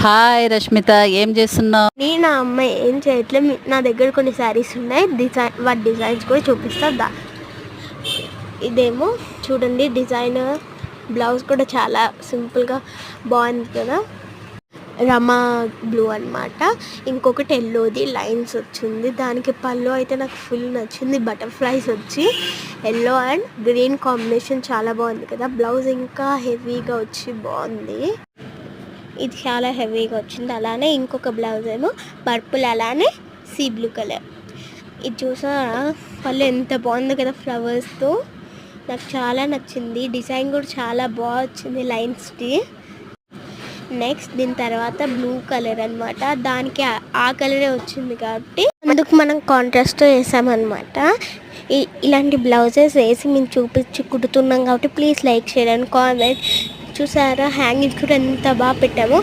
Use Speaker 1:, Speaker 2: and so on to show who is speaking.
Speaker 1: Hi Rashmita, ఏం చేస్తున్నావు?
Speaker 2: నా అమ్మాయి ఏం చేయట్లేదు. నా దగ్గర కొన్ని శారీస్ ఉన్నాయి, వాటి డిజైన్స్ కూడా చూపిస్తా. ఇదేమో చూడండి, డిజైన్ బ్లౌజ్ కూడా చాలా సింపుల్గా బాగుంది కదా, రమా బ్లూ అనమాట. ఇంకొకటి ఎల్లోది లైన్స్ వచ్చింది, దానికి పళ్ళు అయితే నాకు ఫుల్ నచ్చింది. బటర్ఫ్లైస్ వచ్చి ఎల్లో అండ్ గ్రీన్ కాంబినేషన్ చాలా బాగుంది కదా. బ్లౌజ్ ఇంకా హెవీగా వచ్చి బాగుంది, ఇది చాలా హెవీగా వచ్చింది. అలానే ఇంకొక బ్లౌజ్ ఏమో పర్పుల్, అలానే సీ బ్లూ కలర్. ఇది చూసారా, పళ్ళు ఎంత బాగుంది కదా ఫ్లవర్స్తో, నాకు చాలా నచ్చింది. డిజైన్ కూడా చాలా బాగా వచ్చింది లైన్స్కి. నెక్స్ట్ దీని తర్వాత బ్లూ కలర్ అనమాట, దానికి ఆ కలరే వచ్చింది కాబట్టి అందుకు మనం కాంట్రాస్ట్తో వేసామన్నమాట. ఇలాంటి బ్లౌజెస్ వేసి మేము చూపించి కుడుతున్నాం కాబట్టి please like, share and comment. చూసారా హ్యాంగింగ్ కూడా ఎంత బాగా పెట్టామో.